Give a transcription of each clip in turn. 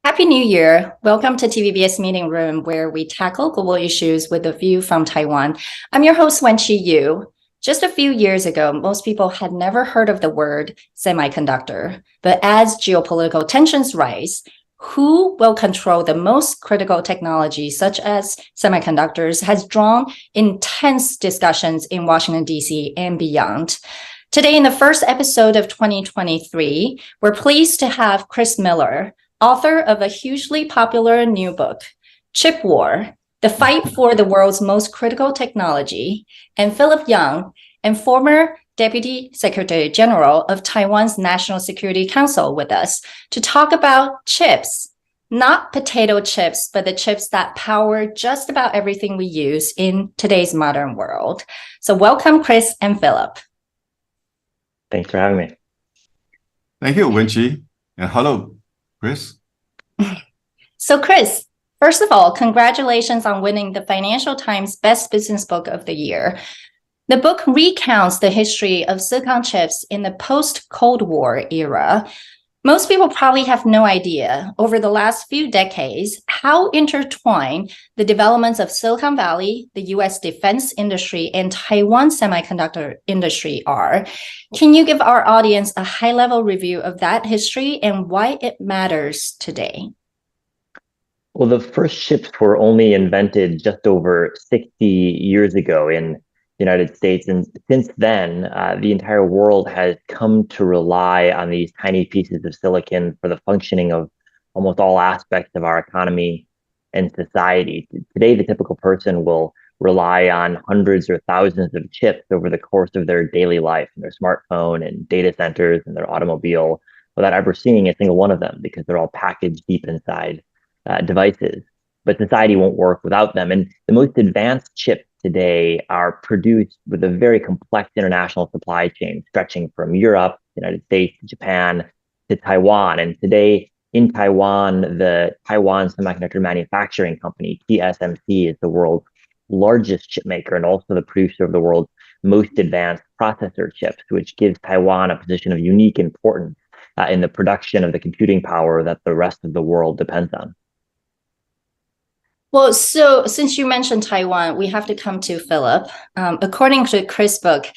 Happy New Year. Welcome to TVBS Meeting Room, where we tackle global issues with a view from Taiwan. I'm your host, Wenqi Yu. Just a few years ago, most people had never heard of the word semiconductor. But as geopolitical tensions rise, who will control the most critical technology, such as semiconductors, has drawn intense discussions in Washington, D.C. and beyond. Today, in the first episode of 2023, we're pleased to have Chris Miller, author of a hugely popular new book, Chip War, The Fight for the World's Most Critical Technology, and Philip Young, and former Deputy Secretary General of Taiwan's National Security Council with us to talk about chips, not potato chips, but the chips that power just about everything we use in today's modern world. So welcome, Chris and Philip. Thanks for having me. Thank you, Wenqi. And hello, Chris. So Chris, first of all, congratulations on winning the Financial Times Best Business Book of the Year. The book recounts the history of silicon chips in the post-Cold War era. Most people probably have no idea, over the last few decades, how intertwined the developments of Silicon Valley, the US defense industry, and Taiwan semiconductor industry are. Can you give our audience a high-level review of that history and why it matters today? Well, the first chips were only invented just over 60 years ago in the United States. And since then, the entire world has come to rely on these tiny pieces of silicon for the functioning of almost all aspects of our economy and society. Today, the typical person will rely on hundreds or thousands of chips over the course of their daily life, in their smartphone and data centers and their automobile, without ever seeing a single one of them because they're all packaged deep inside devices. But society won't work without them. And the most advanced chips today are produced with a very complex international supply chain stretching from Europe, the United States, Japan, to Taiwan. And today in Taiwan, the Taiwan Semiconductor Manufacturing Company, TSMC, is the world's largest chip maker and also the producer of the world's most advanced processor chips, which gives Taiwan a position of unique importance in the production of the computing power that the rest of the world depends on. Well, so since you mentioned Taiwan, we have to come to Philip. According to Chris' book,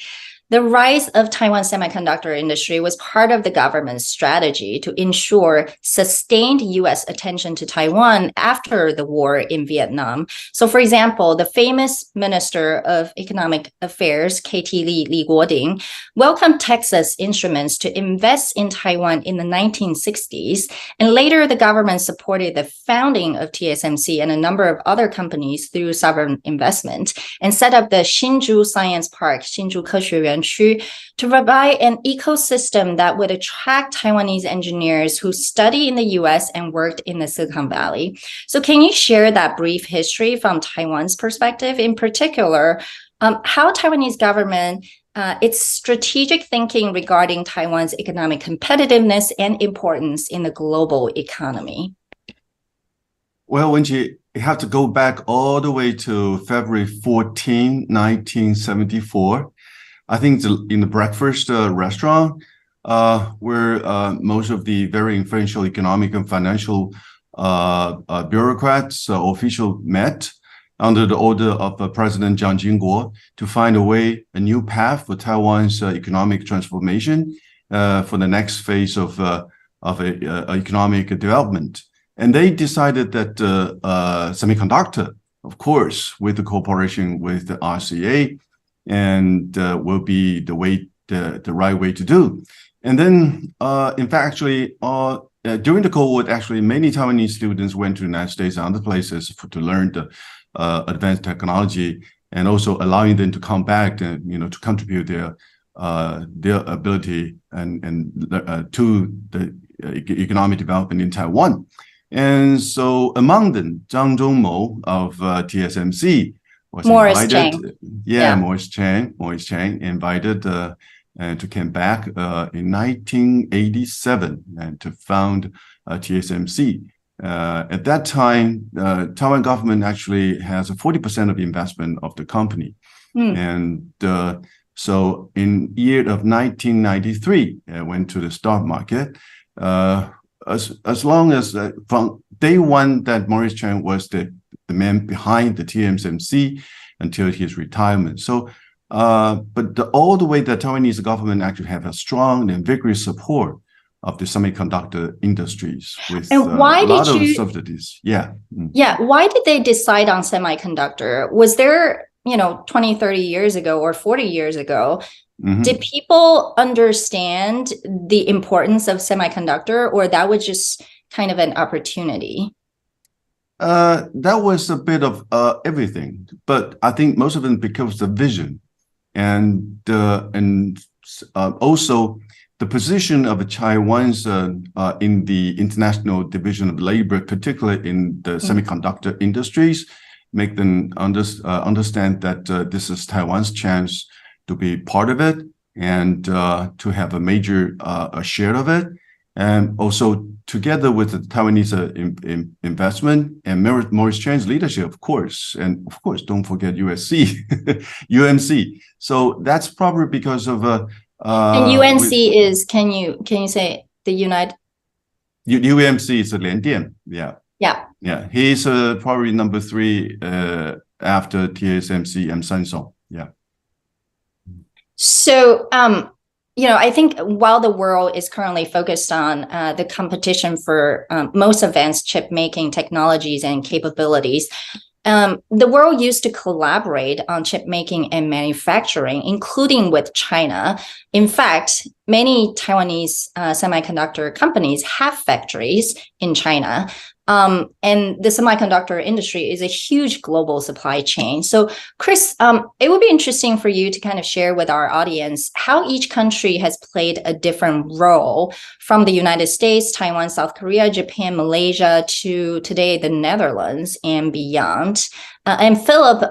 the rise of Taiwan semiconductor industry was part of the government's strategy to ensure sustained U.S. attention to Taiwan after the war in Vietnam. So, for example, the famous Minister of Economic Affairs, KT Li Guoding, welcomed Texas Instruments to invest in Taiwan in the 1960s. And later, the government supported the founding of TSMC and a number of other companies through sovereign investment and set up the Hsinchu Science Park, Hsinchu 科学园区, to provide an ecosystem that would attract Taiwanese engineers who study in the US and worked in the Silicon Valley. So can you share that brief history from Taiwan's perspective, in particular, how Taiwanese government, its strategic thinking regarding Taiwan's economic competitiveness and importance in the global economy? Well, Wenqi, you have to go back all the way to February 14, 1974. I think in the breakfast restaurant, where most of the very influential economic and financial bureaucrats officials met under the order of President Jiang Jingguo to find a new path for Taiwan's economic transformation for the next phase of economic development. And they decided that semiconductor, of course, with the cooperation with the RCA, and will be the right way to do. And then, in fact, actually, during the Cold War, actually, many Taiwanese students went to the United States and other places to learn the advanced technology, and also allowing them to come back and to contribute their ability and to the economic development in Taiwan. And so, among them, Zhang Zhongmo of TSMC. Morris Chang. Morris Chang invited to come back in 1987 and to found TSMC. At that time, Taiwan government actually has 40% of the investment of the company. And so in year of 1993, I went to the stock market. as long as from day one that Maurice Chan was the man behind the TSMC until his retirement. So, but all the way the Taiwanese government actually have a strong and vigorous support of the semiconductor industries with a lot of subsidies. Yeah. Yeah. Why did they decide on semiconductor? Was there, 20, 30 years ago or 40 years ago, did people understand the importance of semiconductor, or that was just kind of an opportunity? That was a bit of everything, but I think most of it because the vision and also the position of Taiwan's in the International Division of Labor, particularly in the semiconductor industries, make them understand that this is Taiwan's chance to be part of it and to have a major share of it. And also together with the Taiwanese investment and Maurice Chan's leadership, of course, and of course, don't forget USC, UMC. So that's probably because of and UNC is, can you say the United? UMC is a Liandian, yeah. Yeah. He's probably number 3 after TSMC and Samsung. Yeah. So, I think while the world is currently focused on the competition for most advanced chip making technologies and capabilities, the world used to collaborate on chip making and manufacturing, including with China. In fact, many Taiwanese semiconductor companies have factories in China. And the semiconductor industry is a huge global supply chain. So, Chris, it would be interesting for you to kind of share with our audience how each country has played a different role, from the United States, Taiwan, South Korea, Japan, Malaysia, to today the Netherlands and beyond. And Philip,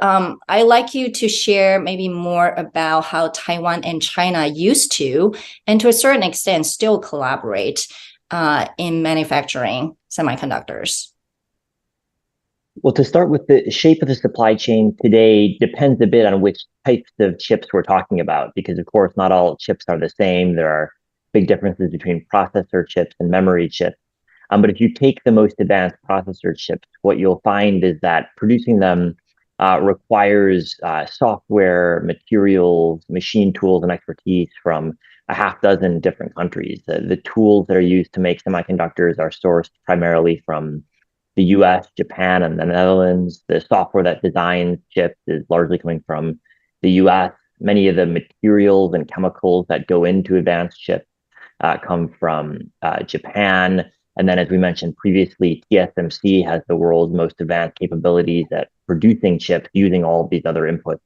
I'd like you to share maybe more about how Taiwan and China used to, and to a certain extent still collaborate in manufacturing semiconductors. Well, to start with, the shape of the supply chain today depends a bit on which types of chips we're talking about, because of course, not all chips are the same. There are big differences between processor chips and memory chips. But if you take the most advanced processor chips, what you'll find is that producing them requires software, materials, machine tools, and expertise from a half dozen different countries. The tools that are used to make semiconductors are sourced primarily from the US, Japan, and the Netherlands. The software that designs chips is largely coming from the US. Many of the materials and chemicals that go into advanced chips come from Japan. And then, as we mentioned previously, TSMC has the world's most advanced capabilities at producing chips using all of these other inputs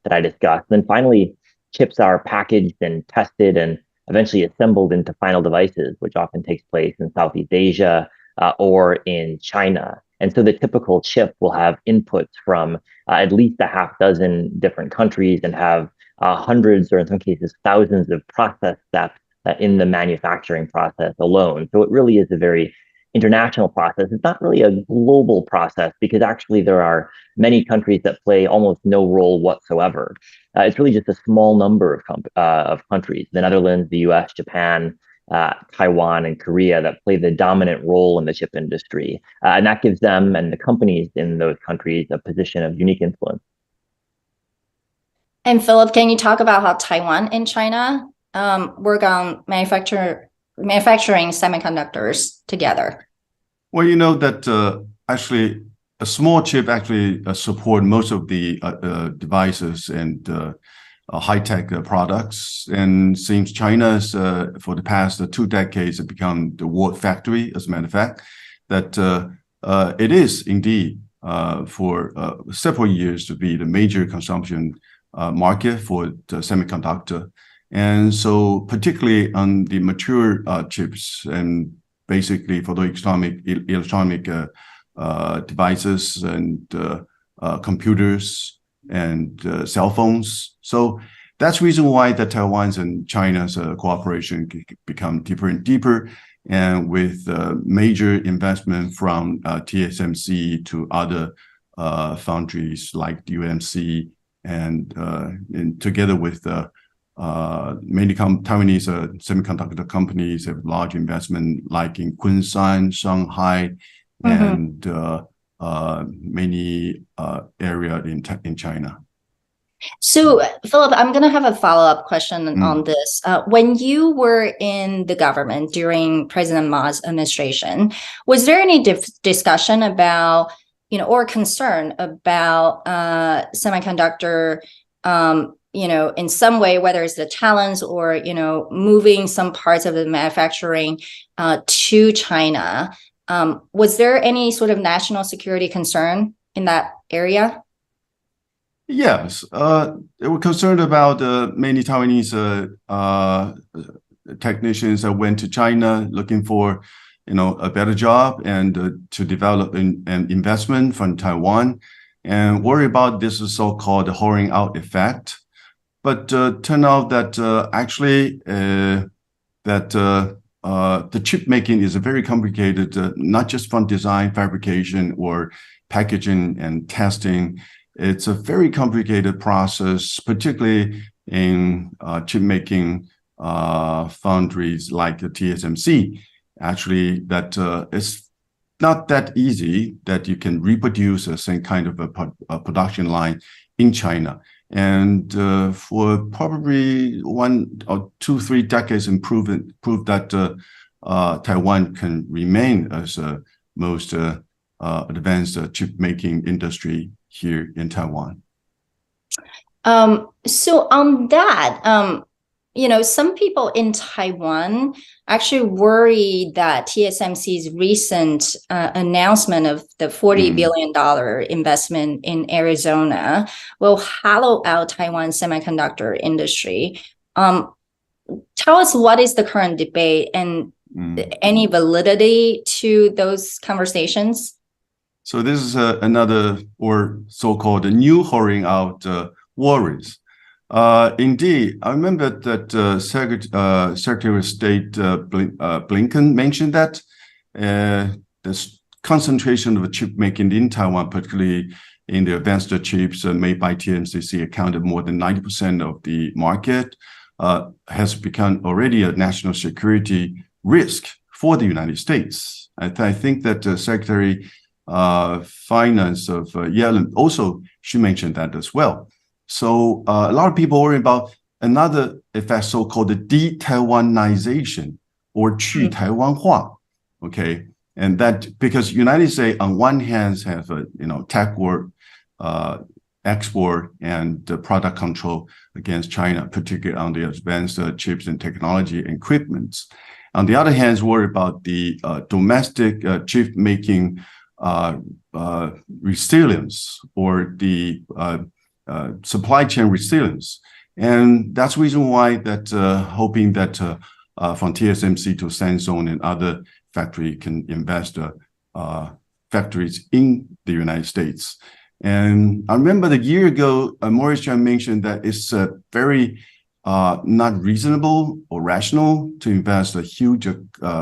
that I discussed. And then finally, chips are packaged and tested and eventually assembled into final devices, which often takes place in Southeast Asia or in China. And so the typical chip will have inputs from at least a half dozen different countries and have hundreds, or in some cases, thousands of process steps in the manufacturing process alone. So it really is a very international process. It's not really a global process, because actually there are many countries that play almost no role whatsoever. It's really just a small number of countries, the Netherlands, the US, Japan, Taiwan, and Korea, that play the dominant role in the chip industry. And that gives them and the companies in those countries a position of unique influence. And Philip, can you talk about how Taiwan and China work on manufacturing semiconductors together? Well, you know that actually a small chip actually support most of the devices and high-tech products. And since China's for the past 2 decades have become the world factory, as a matter of fact, that it is indeed for several years to be the major consumption market for the semiconductor. And so particularly on the mature chips, and basically for the electronic devices and computers and cell phones. So that's the reason why the Taiwan's and China's cooperation become deeper and deeper, and with major investment from TSMC to other foundries like UMC, and together with many Taiwanese semiconductor companies have large investment, like in Kunshan, Shanghai, and many area in China. So, Philip, I'm going to have a follow-up question on this. When you were in the government during President Ma's administration, was there any discussion about, or concern about semiconductor, in some way, whether it's the talents or, moving some parts of the manufacturing to China? Was there any sort of national security concern in that area? Yes, they were concerned about many Taiwanese technicians that went to China looking for, a better job and to develop an investment from Taiwan, and worry about this so-called whoring out effect. But turned out that actually the chip making is a very complicated, not just from design, fabrication, or packaging and testing. It's a very complicated process, particularly in chip making foundries like the TSMC. Actually, that it's not that easy that you can reproduce the same kind of a production line in China. And for probably 1 or 2, 3 decades, proved that Taiwan can remain as the most advanced chip making industry here in Taiwan. So on that, some people in Taiwan actually worry that TSMC's recent announcement of the $40 billion investment in Arizona will hollow out Taiwan's semiconductor industry. Tell us, what is the current debate and any validity to those conversations? So this is another, or so-called new whoring out worries. Indeed, I remember that Secretary of State Blinken mentioned that this concentration of chip making in Taiwan, particularly in the advanced chips made by TSMC, accounted more than 90% of the market, has become already a national security risk for the United States. I think that Secretary Finance of Yellen also, she mentioned that as well. So a lot of people worry about another effect, so-called the de-Taiwanization or 去台湾化. Okay, and that because United States on one hand have tech war, export and product control against China, particularly on the advanced chips and technology equipments. On the other hand, worry about the domestic chip making resilience or the supply chain resilience. And that's the reason why that hoping that from TSMC to Samsung and other factory can invest factories in the United States. And I remember a year ago, Maurice Chan mentioned that it's very not reasonable or rational to invest a huge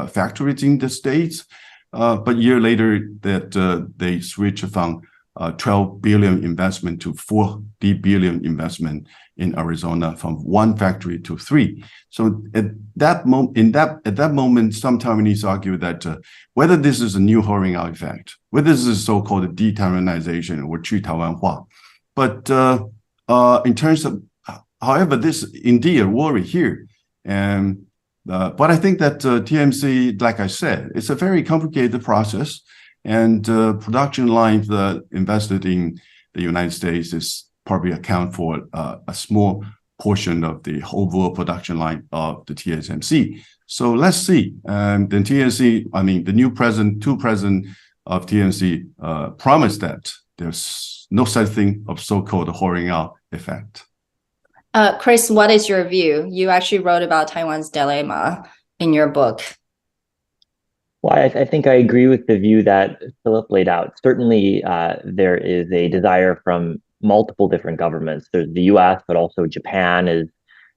factories in the States. But a year later, that they switched from 12 billion investment to 40 billion investment in Arizona, from 1 factory to 3. So at that moment, some Taiwanese argue that whether this is a new whoring out effect, whether this is so-called de-Taiwanization or 去台湾化, but in terms of, however, this is indeed a worry here. And but I think that TMC, like I said, it's a very complicated process, and production lines invested in the United States is probably account for a small portion of the overall production line of the TSMC. So let's see. And then TSMC, I mean, the new two president of TSMC promised that there's no such thing of so-called whoring out effect. Chris, what is your view? You actually wrote about Taiwan's dilemma in your book. Well, I think I agree with the view that Philip laid out. Certainly, there is a desire from multiple different governments. There's the U.S., but also Japan is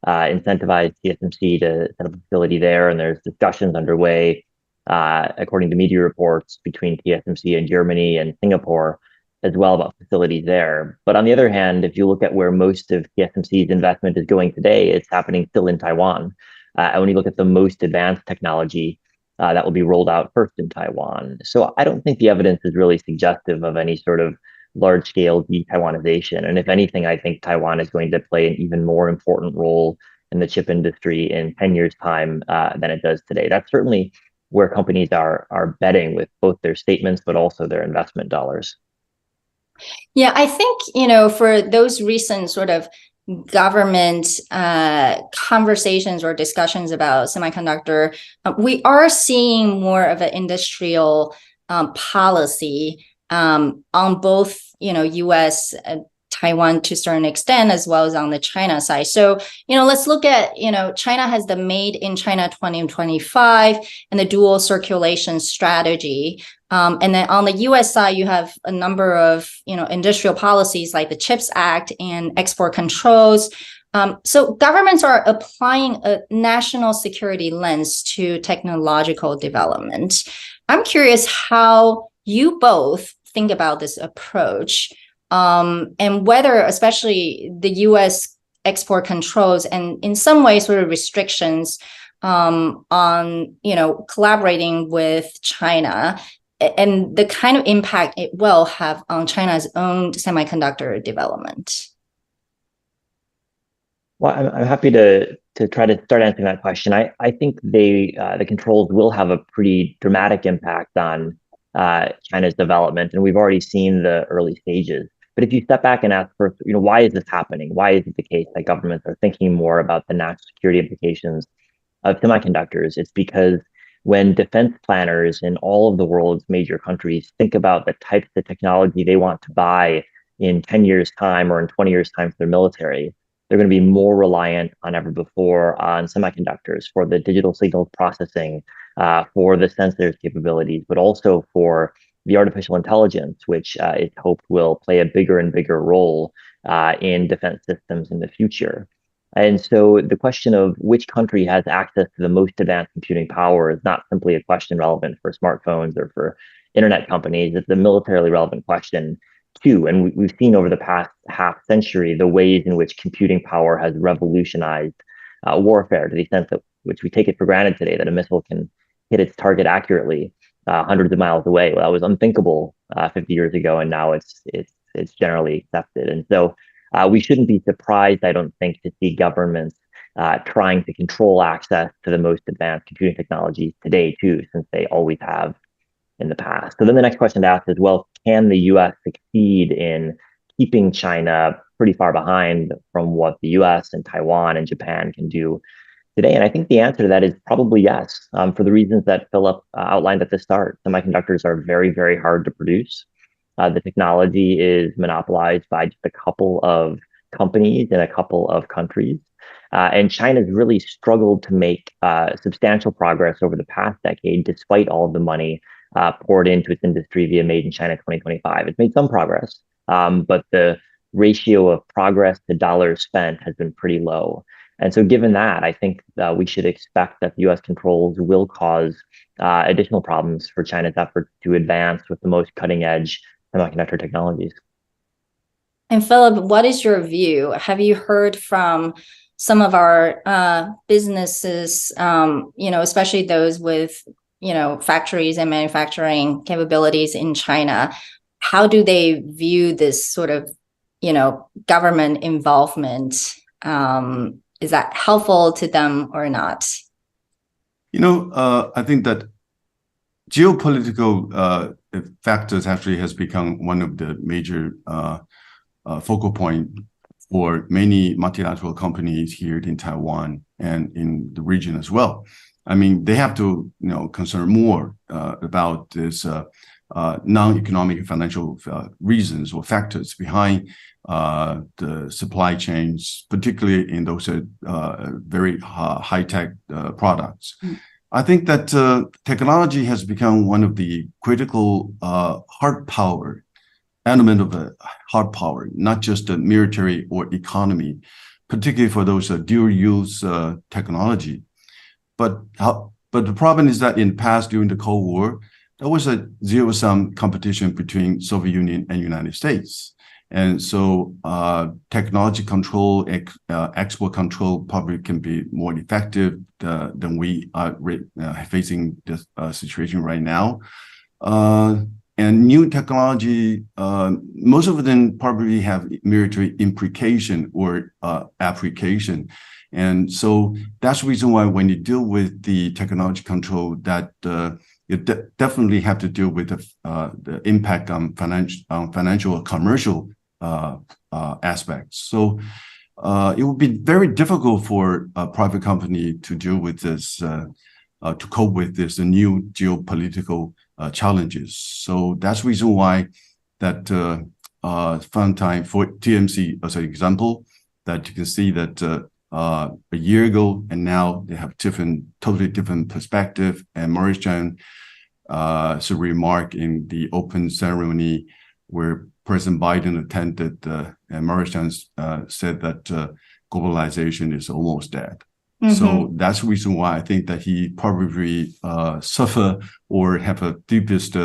incentivized TSMC to set up a facility there, and there's discussions underway, according to media reports, between TSMC and Germany and Singapore as well about facilities there. But on the other hand, if you look at where most of TSMC's investment is going today, it's happening still in Taiwan. And when you look at the most advanced technology, that will be rolled out first in Taiwan. So I don't think the evidence is really suggestive of any sort of large-scale de-Taiwanization. And if anything, I think Taiwan is going to play an even more important role in the chip industry in 10 years' time than it does today. That's certainly where companies are betting with both their statements, but also their investment dollars. Yeah, I think, for those recent sort of government conversations or discussions about semiconductor, we are seeing more of an industrial policy on both, U.S. Taiwan to a certain extent, as well as on the China side. So, let's look at, China has the Made in China 2025 and the dual circulation strategy. And then on the U.S. side, you have a number of, industrial policies like the CHIPS Act and export controls. So governments are applying a national security lens to technological development. I'm curious how you both think about this approach. And whether, especially the U.S. export controls and in some ways sort of restrictions on, collaborating with China and the kind of impact it will have on China's own semiconductor development. Well, I'm happy to try to start answering that question. I think the controls will have a pretty dramatic impact on China's development, and we've already seen the early stages. But if you step back and ask first, why is this happening? Why is it the case that governments are thinking more about the national security implications of semiconductors? It's because when defense planners in all of the world's major countries think about the types of technology they want to buy in 10 years' time or in 20 years' time for their military, they're going to be more reliant than ever before on semiconductors for the digital signal processing, for the sensors capabilities, but also for the artificial intelligence, which is hoped will play a bigger and bigger role in defense systems in the future. And so the question of which country has access to the most advanced computing power is not simply a question relevant for smartphones or for internet companies. It's a militarily relevant question too. And we've seen over the past half century the ways in which computing power has revolutionized warfare, to the extent that which we take it for granted today that a missile can hit its target accurately hundreds of miles away. Well, that was unthinkable 50 years ago, and now it's generally accepted. And so we shouldn't be surprised, I don't think, to see governments trying to control access to the most advanced computing technologies today too, since they always have in the past. So then the next question to ask is, well, can the U.S. succeed in keeping China pretty far behind from what the U.S. and Taiwan and Japan can do today? And I think the answer to that is probably yes, for the reasons that Philip outlined at the start. Semiconductors are very, very hard to produce. The technology is monopolized by just a couple of companies in a couple of countries. And China's really struggled to make substantial progress over the past decade, despite all of the money poured into its industry via Made in China 2025. It's made some progress, but the ratio of progress to dollars spent has been pretty low. And so given that, I think we should expect that the U.S. controls will cause additional problems for China's efforts to advance with the most cutting-edge semiconductor technologies. And Philip, what is your view? Have you heard from some of our businesses, especially those with, factories and manufacturing capabilities in China? How do they view this sort of, government involvement? Is that helpful to them or not? I think that geopolitical factors actually has become one of the major focal point for many multilateral companies here in Taiwan and in the region as well. I mean, they have to, concern more about this non-economic and financial reasons or factors behind the supply chains, particularly in those very high-tech products. I think that technology has become one of the critical hard power element of the hard power, not just the military or economy, particularly for those dual-use technology. But the problem is that in the past, during the Cold War, there was a zero-sum competition between Soviet Union and United States. And so technology control, export control probably can be more effective than we are facing this situation right now. And new technology, most of them probably have military implication or application. And so that's the reason why when you deal with the technology control, that you definitely have to deal with the impact on financial or commercial aspects. So it would be very difficult for a private company to deal with this, to cope with this new geopolitical challenges. So that's the reason why that fun time for TMC as an example, that you can see that a year ago and now they have totally different perspective. And Maurice Chan a remark in the open ceremony where President Biden attended, and Maurice Chan said that globalization is almost dead. Mm-hmm. So that's the reason why I think that he probably suffer or have a deepest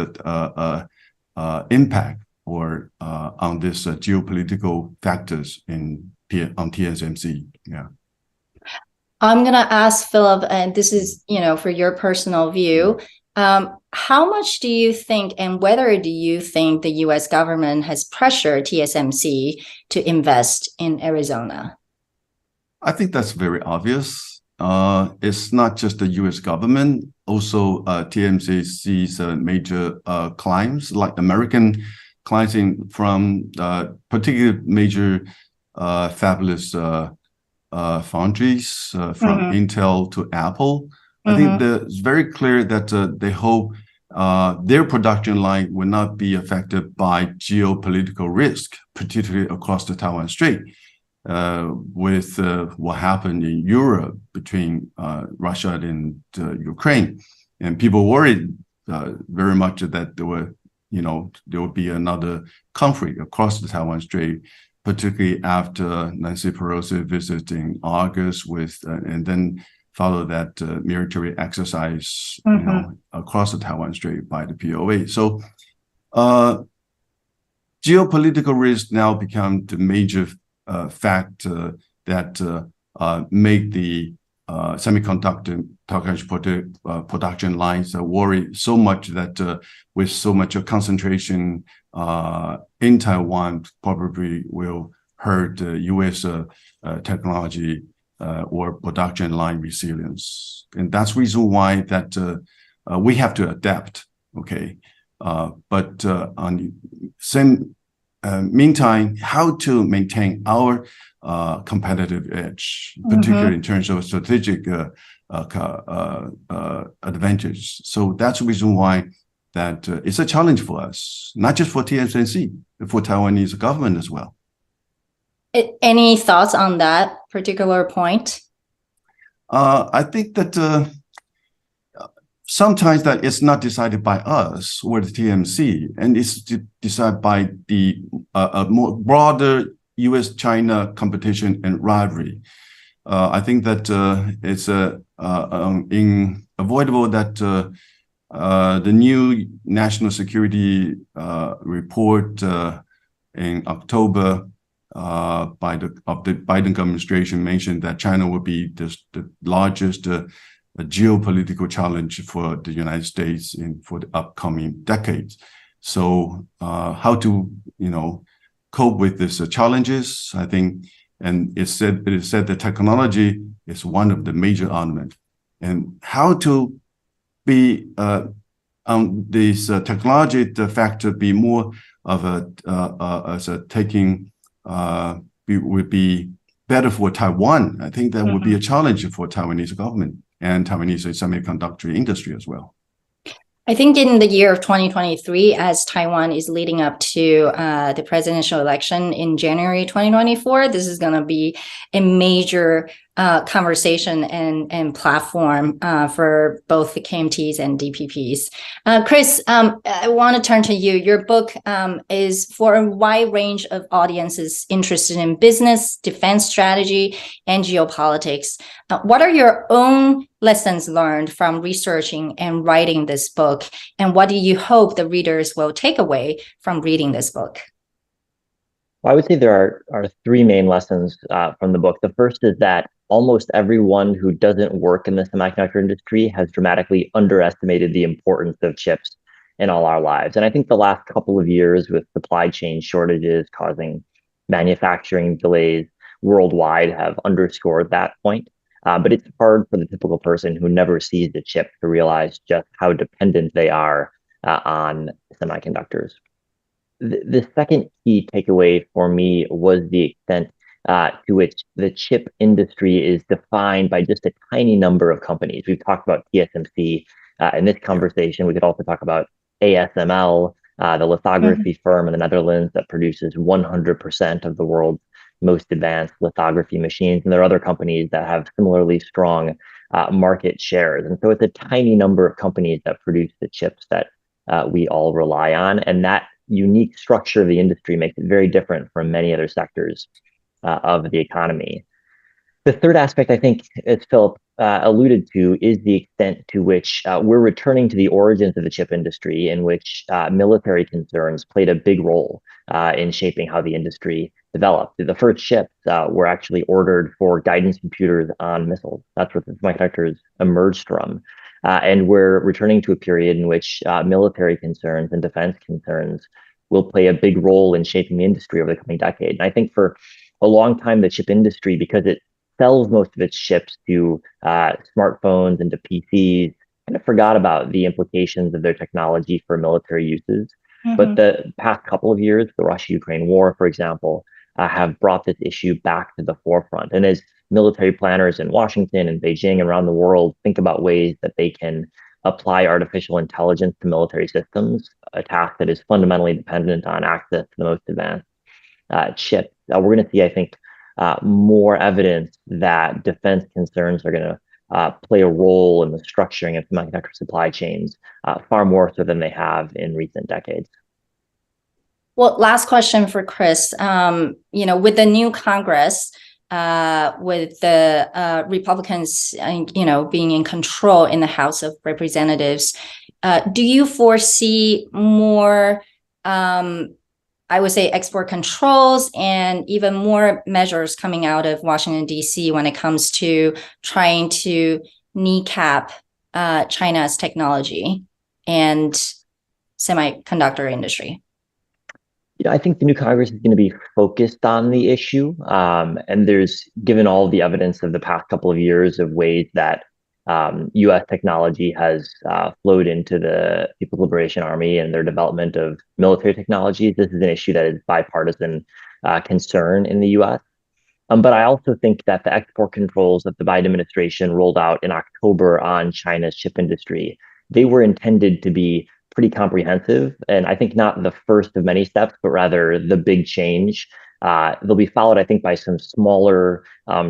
impact or on this geopolitical factors on TSMC. Yeah. I'm going to ask Philip, and this is, for your personal view, how much do you think, and whether do you think the U.S. government has pressured TSMC to invest in Arizona? I think that's very obvious. It's not just the U.S. government. Also, TSMC sees major clients, like American clients from particularly major fabless foundries, from Intel to Apple. I think that it's very clear that they hope their production line will not be affected by geopolitical risk, particularly across the Taiwan Strait. With what happened in Europe between Russia and Ukraine, and people worried very much that there would be another conflict across the Taiwan Strait, particularly after Nancy Pelosi visit in August and then follow that military exercise across the Taiwan Strait by the POA. So geopolitical risk now become the major factor that make the semiconductor production lines worry so much that with so much concentration in Taiwan probably will hurt U.S. Technology or production line resilience. And that's the reason why that we have to adapt, okay? But on the same meantime, how to maintain our competitive edge, particularly in terms of strategic advantage. So that's the reason why that it's a challenge for us, not just for TSMC, but for Taiwanese government as well. Any thoughts on that particular point? I think that sometimes that it's not decided by us or the TMC, and it's decided by the more broader U.S.-China competition and rivalry. I think that it's unavoidable that the new national security report in October by the Biden administration mentioned that China will be the largest geopolitical challenge for the United States for the upcoming decades. So how to cope with these challenges, I think, and it is said that technology is one of the major elements, and how to be on this technology, the factor be more of would be better for Taiwan. I think that would be a challenge for Taiwanese government and Taiwanese semiconductor industry as well. I think in the year of 2023, as Taiwan is leading up to the presidential election in January 2024, this is going to be a major conversation and platform for both the KMTs and DPPs. Chris, I want to turn to you. Your book is for a wide range of audiences interested in business, defense strategy, and geopolitics. What are your own lessons learned from researching and writing this book? And what do you hope the readers will take away from reading this book? Well, I would say there are three main lessons from the book. The first is that almost everyone who doesn't work in the semiconductor industry has dramatically underestimated the importance of chips in all our lives. And I think the last couple of years with supply chain shortages causing manufacturing delays worldwide have underscored that point. But it's hard for the typical person who never sees a chip to realize just how dependent they are on semiconductors. The second key takeaway for me was the extent to which the chip industry is defined by just a tiny number of companies. We've talked about TSMC in this conversation. We could also talk about ASML, the lithography firm in the Netherlands that produces 100% of the world's most advanced lithography machines. And there are other companies that have similarly strong market shares. And so it's a tiny number of companies that produce the chips that we all rely on. And that unique structure of the industry makes it very different from many other sectors of the economy. The third aspect, I think, as Philip alluded to, is the extent to which we're returning to the origins of the chip industry, in which military concerns played a big role in shaping how the industry developed. The first chips were actually ordered for guidance computers on missiles. That's where the semiconductors emerged from. And we're returning to a period in which military concerns and defense concerns will play a big role in shaping the industry over the coming decade. And I think for a long time, the chip industry, because it sells most of its chips to smartphones and to PCs, kind of forgot about the implications of their technology for military uses. Mm-hmm. But the past couple of years, the Russia-Ukraine war, for example, have brought this issue back to the forefront. And as military planners in Washington and Beijing and around the world think about ways that they can apply artificial intelligence to military systems, a task that is fundamentally dependent on access to the most advanced chips, we're going to see, I think, more evidence that defense concerns are going to play a role in the structuring of semiconductor supply chains far more so than they have in recent decades. Well, last question for Chris. With the new Congress, with the Republicans, being in control in the House of Representatives, do you foresee more, I would say, export controls and even more measures coming out of Washington, D.C. when it comes to trying to kneecap China's technology and semiconductor industry? I think the new Congress is going to be focused on the issue. And there's, given all the evidence of the past couple of years of ways that U.S. technology has flowed into the People's Liberation Army and their development of military technologies, this is an issue that is bipartisan concern in the U.S. But I also think that the export controls that the Biden administration rolled out in October on China's chip industry, they were intended to be pretty comprehensive, and I think not the first of many steps, but rather the big change. They'll be followed, I think, by some smaller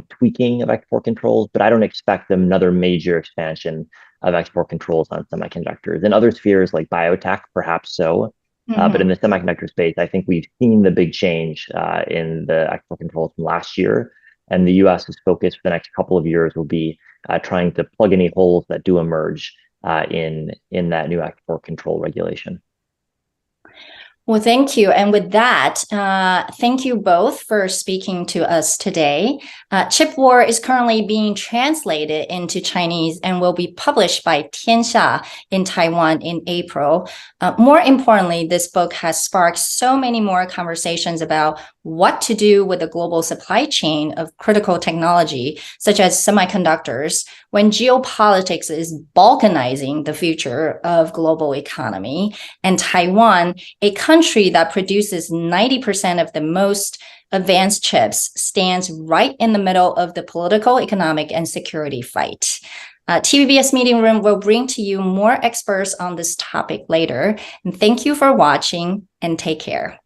tweaking of export controls, but I don't expect another major expansion of export controls on semiconductors. In other spheres like biotech, perhaps so, but in the semiconductor space, I think we've seen the big change in the export controls from last year, and the U.S.'s focus for the next couple of years will be trying to plug any holes that do emerge in that new export control regulation. Well, thank you. And with that, thank you both for speaking to us today. Chip War is currently being translated into Chinese and will be published by Tianxia in Taiwan in April. More importantly, this book has sparked so many more conversations about what to do with the global supply chain of critical technology, such as semiconductors, when geopolitics is balkanizing the future of global economy. And Taiwan, a country that produces 90% of the most advanced chips, stands right in the middle of the political, economic, and security fight. TVBS Meeting Room will bring to you more experts on this topic later. And thank you for watching, and take care.